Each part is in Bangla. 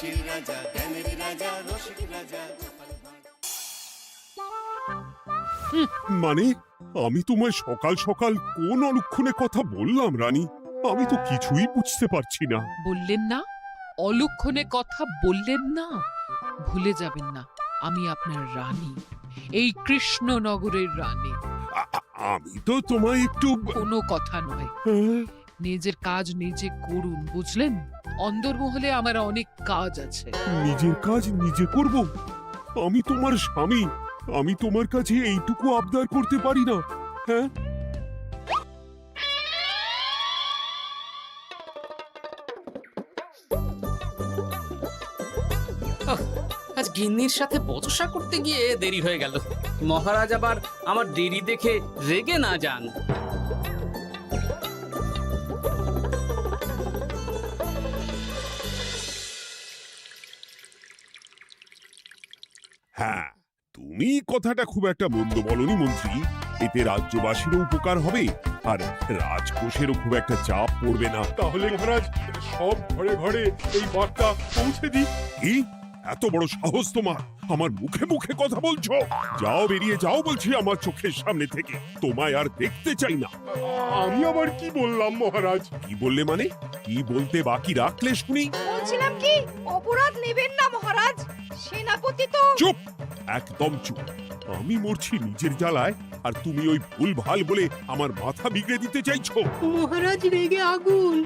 হাসির রাজা, জ্ঞানের রাজা, রসিক রাজা। মানে আমি তোমায় সকাল সকাল কোন অলক্ষণে কথা বললাম রানী? আমি তো কিছুই বুঝতে পারছি না। বললেন না, অলক্ষণে কথা বললেন না। ভুলে যাবেন না, আমি আপনার রানী, এই কৃষ্ণনগরের রানী। আমি তো তোমায় একটু কোনো কথা নয়, হ্যাঁ? নিজের কাজ নিজে করুন, বুঝলেন? অন্দরমহলে আমার অনেক কাজ আছে। নিজের কাজ নিজে করব? আমি তোমার স্বামী, আমি তোমার কাছে এইটুকু আবদার করতে পারি না? হ্যাঁ, আজ গিন্নির সাথে বচসা করতে গিয়ে দেরি হয়ে গেল। মহারাজ আবার আমার দেরি দেখে রেগে না যান। হ্যাঁ, তুমি কথাটা খুব একটা মন্দ বলনি মন্ত্রী। এতে রাজ্যবাসীরও উপকার হবে আর রাজকোষেরও খুব একটা চাপ পড়বে না। তাহলে মহারাজ সব ঘরে ঘরে এই বার্তা পৌঁছে দিই। কি এত বড় সাহস তোমার? আমার মুখে মুখে কথা বলছো? যাও, বেরিয়ে যাও বলছি আমার চোখের সামনে থেকে। তোমায় আর দেখতে চাই না। আমি আবার কি বললাম মহারাজ? কি বললে মানে? কি বলতে বাকি রাখলে শুনি? বলছিলাম কি, অপরাধ নেবেন না মহারাজ, সেনাপতি তো। চুপ, একদম চুপ। আমি মরছি নিজের জ্বালায় আর তুমি ওই ভুল ভাল বলে আমার মাথা বিগড়ে দিতে চাইছো? মহারাজ রেগে আগুন,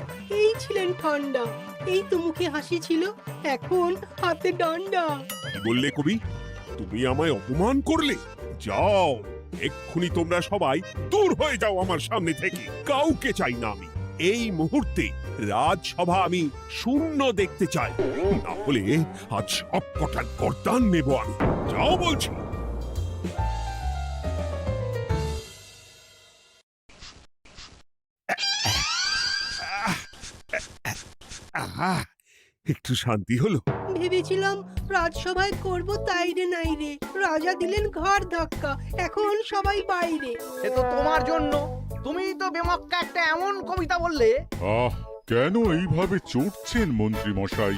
এই ছিলেন ঠান্ডা, এই তো মুখে হাসি ছিল, এখন হাতে ডান্ডা। কি বললে কবি? তুমি আমায় অপমান করলে? যাও, এক্ষুনি তোমরা সবাই দূর হয়ে যাও আমার সামনে থেকে। কাউকে চাই না আমি। এই মুহূর্তে রাজসভা আমি শূন্য দেখতে চাই, না হলে আজ সব কটার গর্দান নেব আমি। যাও বলছি। আহা, একটু শান্তি হলো। ভেবেছিলাম রাজসভায় করব তাই রে নাই রে, রাজা দিলেন ঘাড় ধাক্কা, এখন সবাই বাইরে। সে তো তোমার জন্য, তুমিই তো বেমক্কা একটা এমন কবিতা বললে। কেন এইভাবে চটছেন মন্ত্রী মশাই?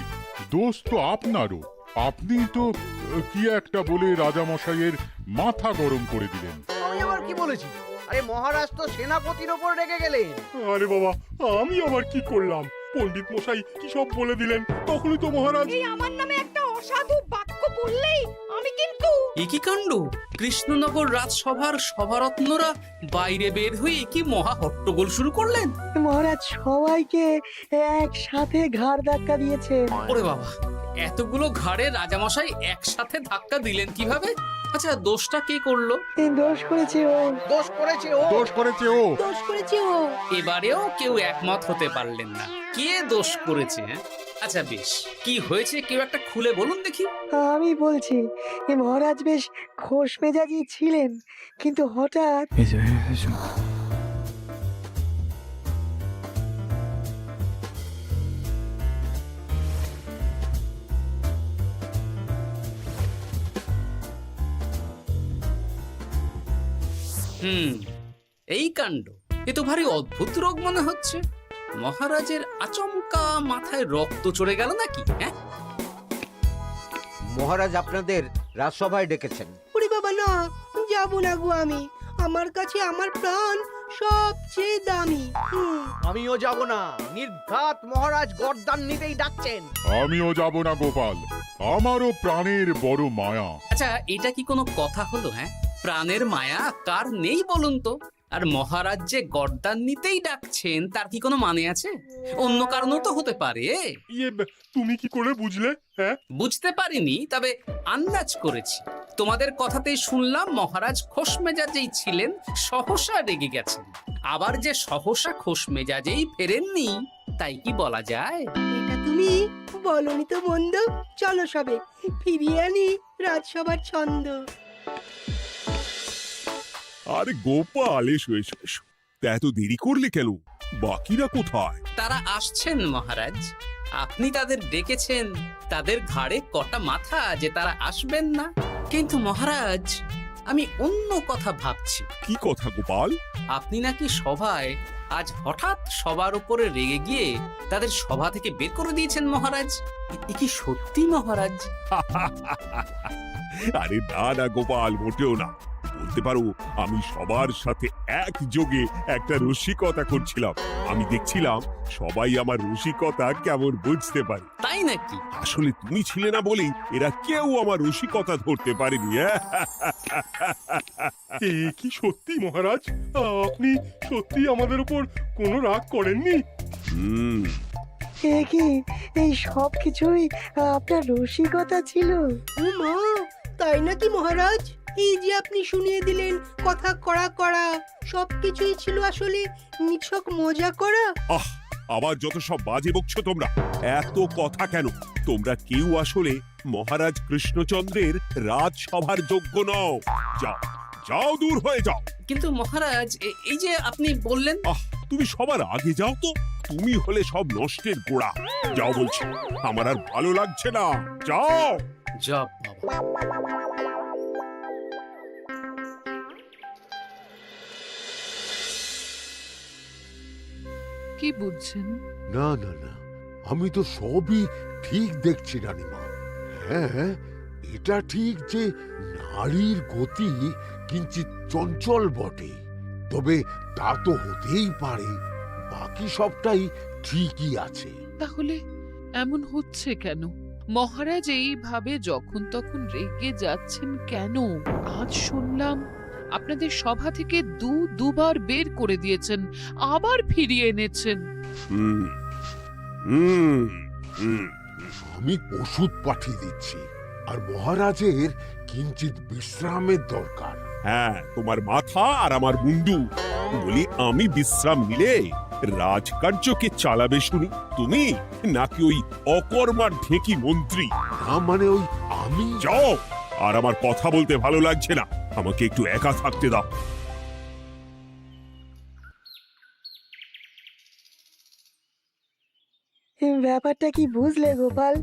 দোষ তো আপনারও। আপনি তো কি একটা বলে রাজা মশাইয়ের মাথা গরম করে দিলেন। আমি আবার কি বলেছি? আরে মহারাজ তো সেনাপতির ওপর রেগে গেলেন। আরে বাবা, আমি আবার কি করলাম? পণ্ডিত মশাই কি সব বলে দিলেন, তখনই তো মহারাজ। এই আমার নামে একটা অসাধু বাক্য বললেই আমি কিন্তু। এ কি কাণ্ড! কৃষ্ণনগর রাজসভার সভারত্নরা বাইরে বের হয়ে কি মহা হট্টগোল শুরু করলেন। মহারাজ সবাইকে একসাথে ঘাড় ধাক্কা দিয়েছে। ওরে বাবা, এতগুলো ঘাড়ে রাজামশাই একসাথে ধাক্কা দিলেন কিভাবে? আচ্ছা, দোষটা কে করলো? দোষ করেছে ও, দোষ করেছে ও। দোষ করেছে ও। দোষ করেছে ও। এবারেও কেউ একমত হতে পারলেন না কে দোষ করেছে। আচ্ছা বেশ, কি হয়েছে কেউ একটা খুলে বলুন দেখি। আমি বলছি, মহারাজ বেশ খোশ মেজাজি ছিলেন, কিন্তু হঠাৎ এই কাণ্ড! এ তো ভারী অদ্ভুত রোগ মনে হচ্ছে। মহারাজের আচমকা মাথায় রক্ত চড়ে গেল নাকি? হ্যাঁ, মহারাজ আপনাদের রাজসভায় ডেকেছেন। ওরে বাবা না, যাবো না গো আমি, আমার কাছে আমার প্রাণ সবচেয়ে দামি। আমিও যাব না, নির্ঘাত মহারাজ গর্দান নিতেই ডাকছেন। আমিও যাব না গোপাল, আমারও প্রাণের বড় মায়া। আচ্ছা, এটা কি কোনো কথা হলো? হ্যাঁ, প্রাণের মায়া কার নেই বলুন তো? আর মহারাজ যে গর্দান নিতেই ডাকছেন তার কি কোনো মানে আছে? অন্য কারণও তো হতে পারে। তুমি কি করে বুঝলে? হ্যাঁ, বুঝতে পারিনি, তবে আন্দাজ করেছি। তোমাদের কথাতেই শুনলাম মহারাজ খোশ মেজাজেই ছিলেন, সহসা রেগে গেছেন। আবার যে সহসা খোশ মেজাজেই ফেরেননি, তাই কি বলা যায়? এটা তুমি বলনি তো মন্দ। চলো সবে ফিরিয়ে আনি রাজসভার ছন্দ। আরে গোপাল, এসো এসো এসো। তা এত দেরি করলে কেন? বাকিরা কোথায়? তারা আসছেন মহারাজ। আপনি তাদের ডেকেছেন, তাদের ঘাড়ে কটা মাথা যে তারা আসবেন না। কিন্তু মহারাজ, আমি অন্য কথা ভাবছি। কি কথা গোপাল? আপনি নাকি সভায় আজ হঠাৎ সবার উপরে রেগে গিয়ে তাদের সভা থেকে বের করে দিয়েছেন মহারাজ। এ কি সত্যি মহারাজ? আরে না না গোপাল, মোটেও না। বলতে পারো আমি সবার সাথে একযোগে একটা রসিকতা করছিলাম। আমি দেখছিলাম সবাই আমার রসিকতা কেমন বুঝতে পারে। তাই নাকি? আসলে তুমি ছিলে না বলেই এরা কেউ আমার রসিকতা ধরতে পারেনি। এ কি সত্যি মহারাজ? আপনি সত্যি আমাদের উপর কোনো রাগ করেননি? হুম, এ কি, এই সব কিছুই আপনার রসিকতা ছিল? ও মা, তাই নাকি মহারাজ? এই যে আপনি শুনিয়ে দিলেন কথা কড়া কড়া, সবকিছুই ছিল আসলে নিছক মজা করা। আহ, আবার যত সব বাজে বকছো তোমরা। এত কথা কেন? তোমরা কেউ আসলে মহারাজ কৃষ্ণচন্দ্রের রাজসভার যোগ্য নও। যাও যাও, দূর হয়ে যাও। কিন্তু মহারাজ, এই যে আপনি বললেন। আহ, তুমি সবার আগে যাও তো। তুমি হলে সব নষ্টের গোড়া। যাও বলছি, আমার আর ভালো লাগছে না। যাও। জব বাবা। কি বুঝছেন? না না না, আমি তো সবই ঠিক দেখছি রানীমা। হ্যাঁ, এটা ঠিক যে নারীর গতি কিঞ্চিত চঞ্চল বটে, তবে তা তো হতেই পারে। বাকি সবটাই ঠিকই আছে। তাহলে এমন হচ্ছে কেন? মহারাজ এইভাবে যখন তখন রেগে যাচ্ছেন কেন? আজ শুনলাম আপনাদের সভা থেকে দুবার বের করে দিয়েছেন, আবার ফিরিয়ে এনেছেন। হুম হুম হুম। আমি ওষুধ পাঠিয়ে দিচ্ছি, আর মহারাজের কিঞ্চিত বিশ্রামের দরকার। হ্যাঁ, তোমার মাথা আর আমার মুন্ডু। বলি, আমি বিশ্রাম নিলে রাজকার্যকে চালাবে শুনি তুমি, নাকি ওই অকর্মার ঢেকি মন্ত্রী? না মানে ওই আমি। যাও, আর আমার কথা বলতে ভালো লাগছে না। আমাকে একটু একা থাকতে দাও। ব্যাপারটা কি বুঝলে গোপাল?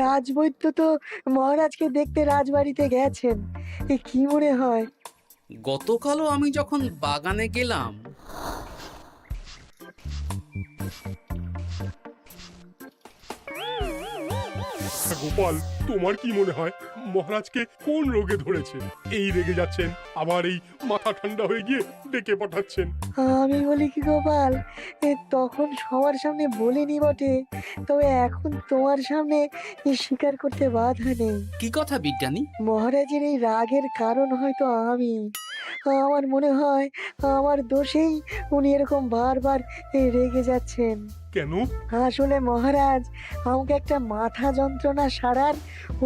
রাজবৈদ্য তো মহারাজকে দেখতে রাজবাড়িতে গেছেন। কি মনে হয়? গতকালও আমি যখন বাগানে গেলাম, গোপাল, তোমার কি মনে হয় মহারাজকে কোন রোগে ধরেছে? এই রেগে যাচ্ছেন, আবার এই মাথা ঠান্ডা হয়ে গিয়ে ডেকে পাঠাচ্ছেন। আমি বলি কি গোপাল, তখন সবার সামনে বলিনি বটে, তবে এখন তোমার সামনে স্বীকার করতে বাধা নেই। কি কথা বিজ্ঞানী? মহারাজের এই রাগের কারণ হয়তো আমি। আমার মনে হয় আমার দোষেই উনি এরকম বারবার রেগে যাচ্ছেন। কেন? আসলে মহারাজ আমাকে একটা মাথা যন্ত্রণা সারার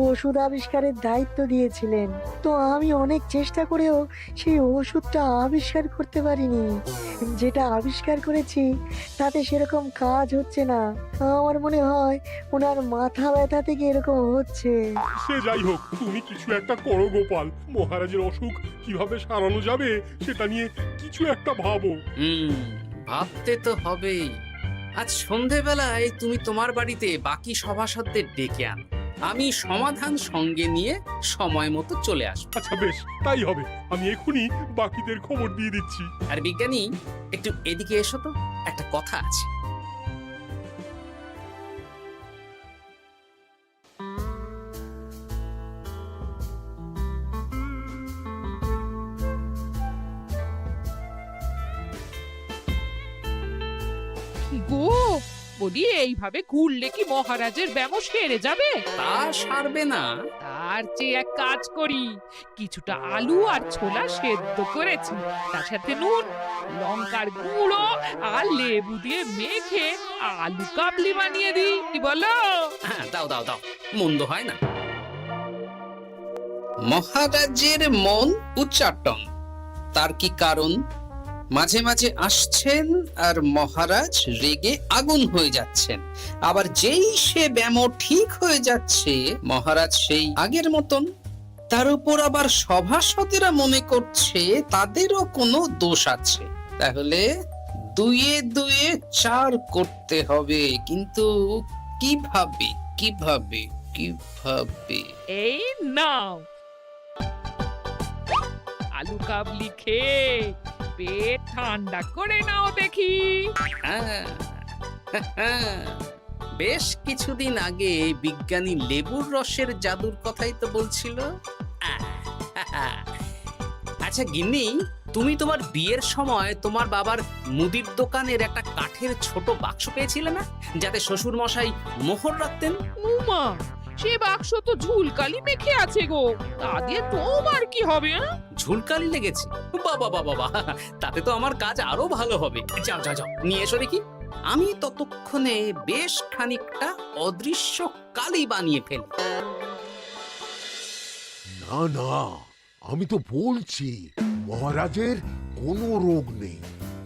ওষুধ আবিষ্কারের দায়িত্ব দিয়েছিলেন, তো আমি অনেক চেষ্টা করেও সেই ওষুধটা আবিষ্কার করতে পারিনি। যেটা আবিষ্কার করেছি তাতে সেরকম কাজ হচ্ছে না। আমার মনে হয় ওনার মাথা ব্যথা থেকে এরকম হচ্ছে। সে যাই হোক, তুমি কিছু একটা করো গোপাল। মহারাজের অসুখ কিভাবে সারানো যাবে সেটা নিয়ে কিছু একটা ভাবো। ভাবতে তো হবেই। আজ সন্ধেবেলায় তুমি তোমার বাড়িতে বাকি সভাসদদের ডেকে আনো, আমি সমাধান সঙ্গে নিয়ে সময় মতো চলে আসবো। আচ্ছা বেশ, তাই হবে। আমি এখনই বাকিদের খবর দিয়ে দিচ্ছি। আর বিজ্ঞানী, একটু এদিকে এসো তো, একটা কথা আছে। গো, বলি এইভাবে ঘুরলে কি মহারাজের ব্যামো সেরে যাবে? তা সারবে না। তার চেয়ে এক কাজ করি, কিছুটা আলু আর ছোলা সেদ্ধ করেছি, তার সাথে নুন, লঙ্কার গুঁড়ো আর লেবু দিয়ে মেখে আলু কাবলি বানিয়ে দিই, কি বলো? হ্যাঁ, দাও দাও দাও, মন্দ হয় না। মহারাজের মন উচ্চাটন। তার কি কারণ? মাঝে মাঝে আসছেন আর মহারাজ রেগে আগুন হয়ে যাচ্ছেন, আবার যেই সে ব্যামো ঠিক হয়ে যাচ্ছে মহারাজ সেই আগের মতন। তার উপর আবার সভাসদেরা মনে করছে তাদেরও কোনো দোষ আছে। তাহলে দুয়ে দুয়ে চার করতে হবে, কিন্তু কিভাবে কিভাবে কিভাবে? এই নাও। আলু কাবলি খেয়ে পেট ঠান্ডা করে নাও দেখি। হ্যাঁ, বেশ কিছুদিন আগে বিজ্ঞানী লেবুর রসের জাদুর কথাই তো বলছিল। আচ্ছা গিন্নি, তুমি তোমার বিয়ের সময় তোমার বাবার মুদির দোকানের একটা কাঠের ছোট বাক্স পেয়েছিলে না, যাতে শ্বশুর মশাই মোহর রাখতেন? উমা, সে বাক্স তো ঝুলকালি মেখে আছে গো, তা দিয়ে তোমার কি হবে? ঝুলকালি লেগেছে? বাবা বাবা বাবা, তাতে তো আমার কাজ আরো ভালো হবে। যাও যাও যাও, নিয়ে এসো দেখি। আমি ততক্ষণে বেশ খানিকটা অদৃশ্য কালি বানিয়ে ফেলি। না না, আমি তো বলছি মহারাজের কোনো রোগ নেই,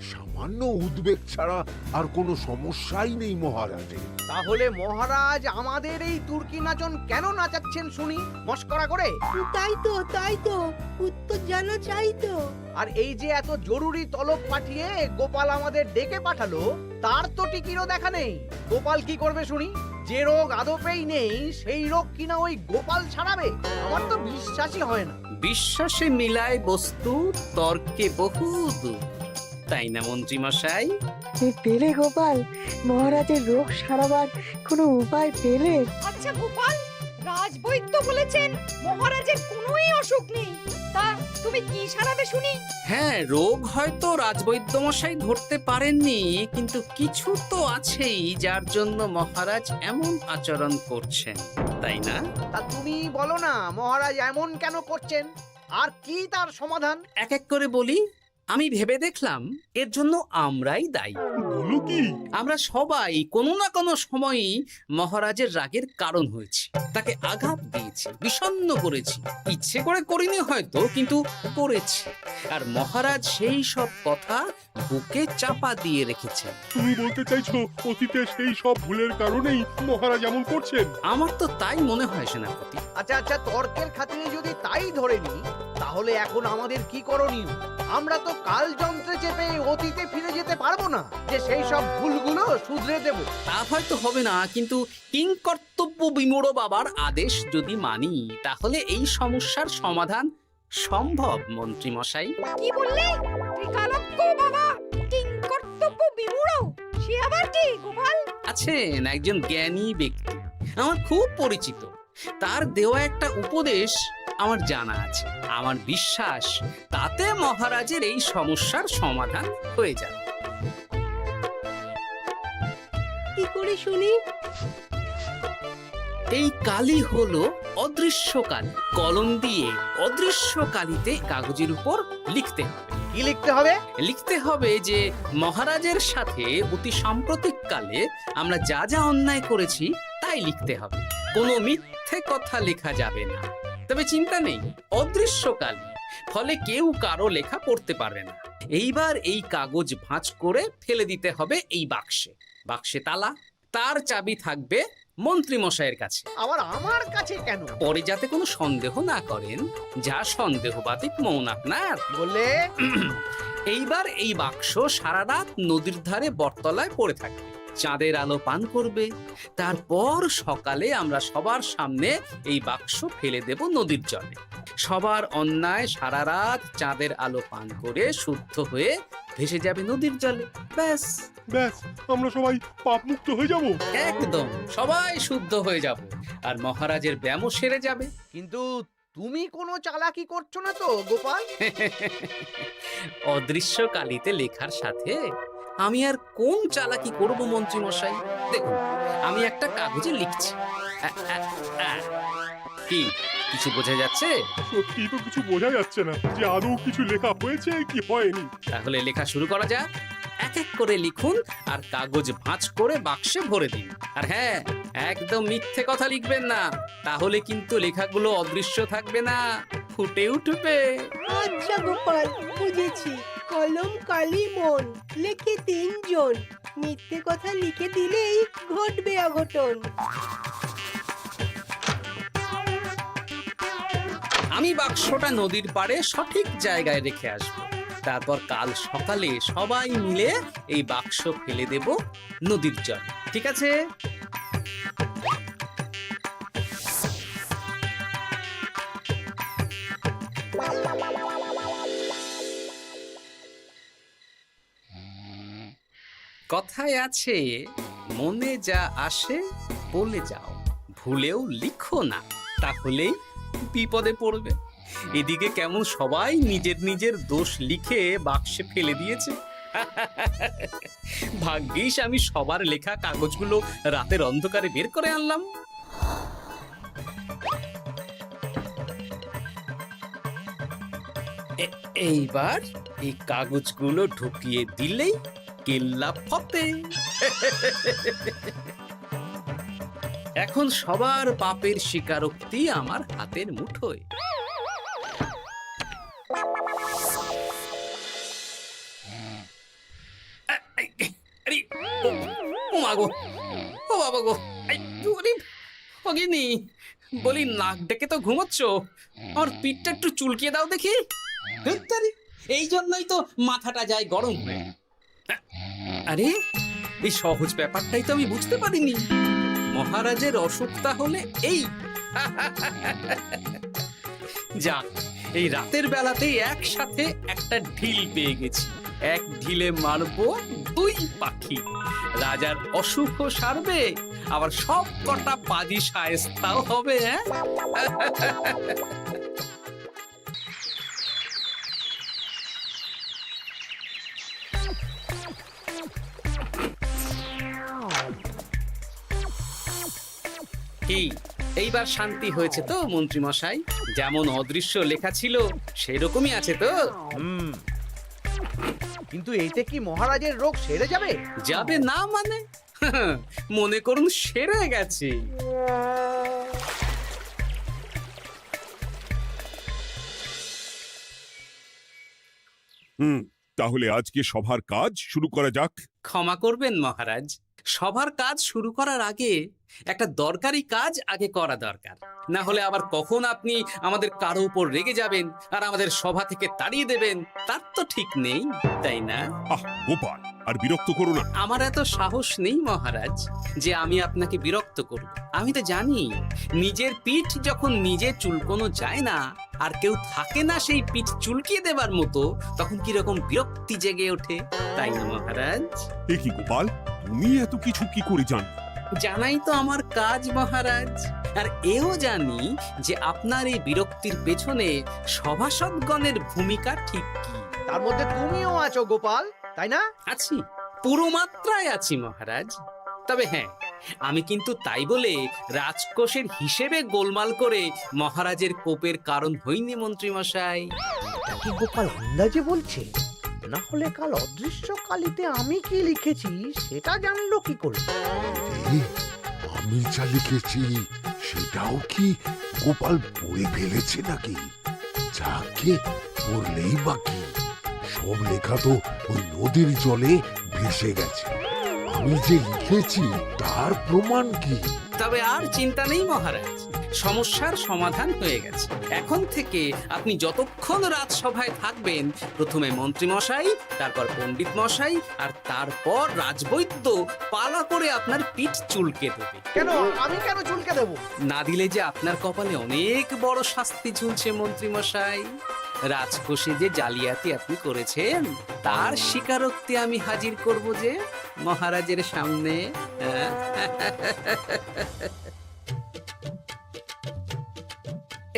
সামান্য উদ্বেগ ছাড়া আর কোনো সমস্যাই নেই মহারাজের। তাহলে মহারাজ আমাদের এই তুর্কি নাচন কেন নাচাচ্ছেন শুনি, মস্করা করে? তাই তো উত্তর জানা চাই তো। আর এই যে এত জরুরি তলব পাঠিয়ে গোপাল আমাদের ডেকে পাঠালো, তার তো টিকিরও দেখা নেই। গোপাল কি করবে শুনি? যে রোগ আদপেই নেই সেই রোগ কিনা ওই গোপাল ছাড়াবে? আমার তো বিশ্বাসই হয় না। বিশ্বাসে মিলায় বস্তু, তর্কে বহু দূর, তাই না মন্ত্রী মশাই? পেলে গোপাল, মহারাজের রোগ সারাবার কোনো উপায় পেলে? আচ্ছা গোপাল, রাজবৈদ্য বলেছেন মহারাজের কোনোই অসুখ নেই, তা তুমি কি সারাবে শুনি? হ্যাঁ, রোগ হয়তো রাজবৈদ্য মশাই ধরতে পারেননি, কিন্তু কিছু তো আছেই যার জন্য মহারাজ এমন আচরণ করছেন, তাই না? তা তুমি বলো না মহারাজ এমন কেন করছেন, আর কি তার সমাধান? এক এক করে বলি। আমি ভেবে দেখলাম এর জন্য আমরাই দায়ী। বলো কি? আমরা সবাই কোনো না কোনো সময়ই মহারাজের রাগের কারণ হয়েছি, তাকে আঘাত দিয়েছি, বিষণ্ণ করেছি। ইচ্ছে করে করিনি হয়তো, কিন্তু করেছি। আর মহারাজ সেই সব কথা বুকে চাপা দিয়ে রেখেছেন। তুমি বলতে চাইছো অতীতে সেই সব ভুলের কারণেই মহারাজ এমন করছেন? আমার তো তাই মনে হয় সেনাপতি। আচ্ছা আচ্ছা, তর্কের খাতিরে যদি তাই ধরে নিই, তাহলে এখন আমাদের কি করণীয়? আমরা তো কাল যন্ত্রে চেপে অতীতে ফিরে যেতে পারবো না যে সেই সব ভুলগুলো শুধরে দেব। তা হয়তো হবে না, কিন্তু কিংকর্তব্য বিমূঢ় বাবার আদেশ যদি মানি, তাহলে এই সমস্যার সমাধান সম্ভব মন্ত্রী মশাই। কি বললে? ত্রিকালজ্ঞ বাবা কিংকর্তব্য বিমূঢ়, সে আবার কি গোপাল? আছেন একজন জ্ঞানী ব্যক্তি, আমার খুব পরিচিত। তার দেওয়া একটা উপদেশ আমার জানা আছে। আমার বিশ্বাস তাতে মহারাজের এই সমস্যার সমাধান হয়ে যাবে। কি করে শুনি? এই কালি হলো অদৃশ্য কালি। কলম দিয়ে অদৃশ্য কালিতে কাগজের উপর লিখতে হবে। কি লিখতে হবে? লিখতে হবে যে মহারাজের সাথে অতি সাম্প্রতিককালে আমরা যা যা অন্যায় করেছি তাই লিখতে হবে। কোনো মিথ্যে কথা লেখা যাবে না। তবে চিন্তা নেই, অদৃশ্য কালি, ফলে কেউ কারো লেখা পড়তে পারবে না। এইবার এই কাগজ ভাঁজ করে ফেলে দিতে হবে এই বাক্সে। বাক্সে তালা, তার চাবি থাকবে মন্ত্রী মশাইয়ের কাছে। আবার আমার কাছে কেন? পরে যাতে কোনো সন্দেহ না করেন, যা সন্দেহ বাতিক মৌন আপনার। বললে এইবার এই বাক্স সারা রাত নদীর ধারে বটতলায় পড়ে থাকবে, চাঁদের আলো পান করবে। তারপর সকালে আমরা সবার সামনে এই বাক্স ফেলে দেব নদীর জলে। সবার অন্যায় সারা রাত চাঁদের আলো পান করে শুদ্ধ হয়ে ভেসে যাবে নদীর জলে। ব্যাস ব্যাস, আমরা সবাই পাপ মুক্ত হয়ে যাব। একদম সবাই শুদ্ধ হয়ে যাব, আর মহারাজের ব্যামো সেরে যাবে। কিন্তু তুমি কোনো চালাকি করছো না তো গোপাল? অদৃশ্য কালিতে লেখার সাথে আমি আর কোন চালাকি করব মন্ত্রী মশাই? দেখুন, আমি একটা কাগজে লিখছি। কি কিছু বোঝা যাচ্ছে? সত্যি তো কিছু বোঝা যাচ্ছে না যে আদৌ কিছু লেখা হয়েছে কি হয়নি। তাহলে লেখা শুরু করা যাক। এক এক করে লিখুন আর কাগজ ভাঁজ করে বাক্সে ভরে দিন। আর হ্যাঁ, একদম মিথ্যে কথা লিখবেন না, তাহলে কিন্তু লেখাগুলো অদৃশ্য থাকবে না, ফুটে উঠবে। আচ্ছা গোপাল, বুঝেছি। কলম কালি মন, লেখে 3 জন। মিথ্যে কথা লিখে দিলেই ঘটবে অঘটন। আমি বাক্সটা নদীর পাড়ে সঠিক জায়গায় রেখে আসব। তারপর কাল সকালে সবাই মিলে এই বাক্স ফেলে দেব নদীর জল। ঠিক আছে? কথায় আছে, মনে যা আসে বলে যাও, ভুলেও লিখো না, তাহলেই বিপদে পড়বে। এদিকে কেমন সবাই নিজের নিজের দোষ লিখে বাক্সে ফেলে দিয়েছে। ভাগ্যিস আমি সবার লেখা কাগজগুলো রাতের অন্ধকারে বের করে আনলাম। এইবার এই কাগজগুলো ঢুকিয়ে দিলেই কেল্লা ফতে। এখন সবার পাপের স্বীকারোক্তি আমার হাতের মুঠোয়। আরে, ও মা গো, ও বাবা গো, বলি নাক ডেকে তো ঘুমোচ্ছ, আমার পিঠটা একটু চুলকিয়ে দাও দেখি। ধুত্তারি, এই জন্যই তো মাথাটা যায় গরম হয়ে। আরে, এই সহজ ব্যাপারটাই তো আমি বুঝতে পারিনি। মহারাজের অসুখ তাহলে এই। যাক, এই রাতের বেলাতেই একসাথে একটা ঢিল পেয়ে গেছি। এক ঢিলে মারবো 2 পাখি। রাজার অসুখও সারবে, আবার সব কটা পাজি শায়েস্তাও হবে। কি এইবার শান্তি হয়েছে তো মন্ত্রী মশাই? যেমন অদৃশ্য লেখা ছিল সেরকমই আছে তো? কিন্তু এতে কি মহারাজের রোগ সেরে যাবে? যাবে না মানে? মনে করুন সেরে গেছে। তাহলে আজকে সভার কাজ শুরু করা যাক। ক্ষমা করবেন মহারাজ, সবার কাজ শুরু করার আগে একটা দরকারি কাজ আগে করা দরকার। না হলে আবার কখন আপনি আমাদের কারো উপর রেগে যাবেন আর আমাদের সভা থেকে তাড়িয়ে দেবেন, তার তো ঠিক নেই, তাই না? আহ গোপাল, আর বিরক্ত করো না। আমার এত সাহস নেই মহারাজ যে আমি আপনাকে বিরক্ত করব। আমি তো জানি নিজের পিঠ যখন নিজে চুলকোনো যায় না, আর কেউ থাকে না সেই পিঠ চুলকিয়ে দেবার মতো, তখন কিরকম বিরক্তি জেগে ওঠে, তাই না মহারাজ? এ কি গোপাল, তুমি এত কিছু কি করে জানো? জানাই তো আমার কাজ মহারাজ। আর এও জানি যে আপনার এই বিরক্তির পেছনে সভাসদগণের ভূমিকা ঠিক কি। তার মধ্যে তুমিও আছো গোপাল, তাই না? আছি, পুরো মাত্রায় আছি মহারাজ। তবে হ্যাঁ, আমি কিন্তু তাই বলে রাজকোষের হিসেবে গোলমাল করে মহারাজের কোপের কারণ হইনি মন্ত্রী মশাই। এটা কি গোপাল আন্দাজে বলছে? না হলে কাল অদৃশ্য কালিতে আমি কি লিখেছি সেটা জানলো কি করে? এই, আমি যা লিখেছি সেটাও কি গোপাল পড়ে ফেলেছে নাকি? যাকে পড়লেই বাকি, সব লেখা তো ওই নদীর জলে ভেসে গেছে। আমি যে লিখেছি তার প্রমাণ কি? তবে আর চিন্তা নেই মহারাজ, সমস্যার সমাধান হয়ে গেছে। এখন থেকে আপনি যতক্ষণ রাজসভায় থাকবেন, প্রথমে মন্ত্রী মশাই, তারপর পণ্ডিত মশাই, আর তারপর রাজবৈদ্য পালা করে আপনার পিঠ চুলকে দেবে। কেন আমি কেন চুলকে দেবো? না দিলে যে আপনার কপালে অনেক বড় শাস্তি ঝুলছে মন্ত্রী মশাই। রাজকোষে যে জালিয়াতি আপনি করেছেন তার স্বীকারোক্তি আমি হাজির করব যে মহারাজের সামনে।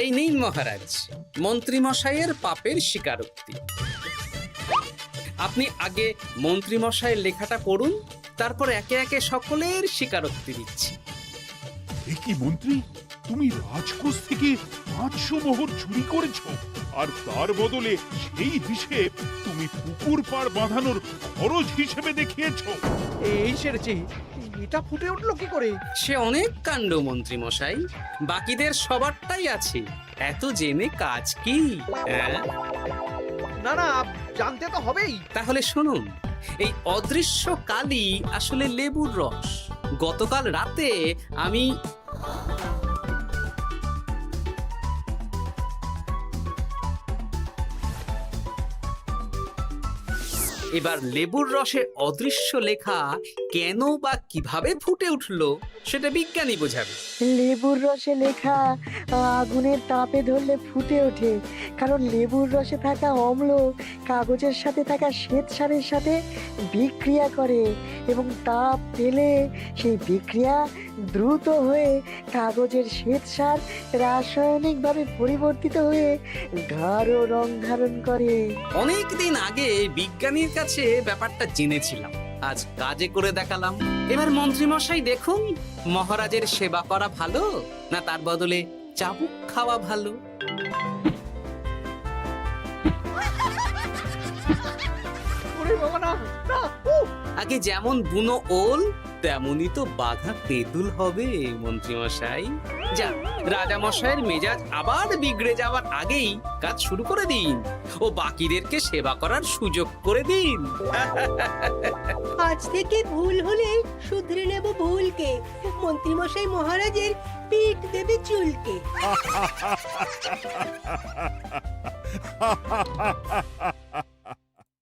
এই নিন মহারাজ, মন্ত্রী মশাইয়ের পাপের স্বীকারোক্তি। আপনি আগে মন্ত্রী মশাইয়ের লেখাটা পড়ুন, তারপর একে একে সকলের স্বীকারোক্তি দিচ্ছি। এ কি মন্ত্রী, তুমি রাজকোষ থেকে 500 মোহর চুরি করেছো, আর তার বদলে সেই হিসেব তুমি পুকুর পাড় বাঁধানোর খরচ হিসেবে দেখিয়েছো। এই সেরেছে, এটা ফুটে উঠলো কি করে? সে অনেক কাণ্ড মন্ত্রী মশাই, বাকিদের সবারটাই আছে, এত জেনে কাজ কি? না না, জানতে তো হবেই। তাহলে শুনুন, এই অদৃশ্য কালি আসলে লেবুর রস। গতকাল রাতে আমি এবার লেবুর রসে অদৃশ্য লেখা কেন বা কিভাবে ফুটে উঠলো সেটা বিজ্ঞানী বোঝাবে। লেবুর রসে লেখা আগুনের তাপে ধরলে ফুটে ওঠে, কারণ লেবুর রসে থাকা অম্ল কাগজের সাথে থাকা শ্বেতসারের সাথে বিক্রিয়া করে এবং তাপ পেলে সেই বিক্রিয়া দ্রুত হয়ে কাগজের শ্বেতসার রাসায়নিকভাবে পরিবর্তিত হয়ে গাঢ় রং ধারণ করে। অনেক দিন আগে বিজ্ঞানীর কাছে ব্যাপারটা জেনেছিলাম, আজ কাজে করে দেখালাম। এবার মন্ত্রীমশাই দেখুন, মহারাজের সেবা করা ভালো না তার বদলে চাবুক খাওয়া ভালো। ওরে বাবা না, না, উফ! আগে যেমন বুনো ওল তেমনই তো বাঘা তেঁতুল হবে মন্ত্রীমশাই। যা, রাজামশাইয়ের মেজাজ আবার বিগড়ে যাওয়ার আগেই কাজ শুরু করে দিন ও বাকিদেরকে সেবা করার সুযোগ করে দিন। আজ থেকে ভুল হলে শুধরে নেব ভুলকে। মন্ত্রীমশাই মহারাজের পিঠ দেবে চুলকে।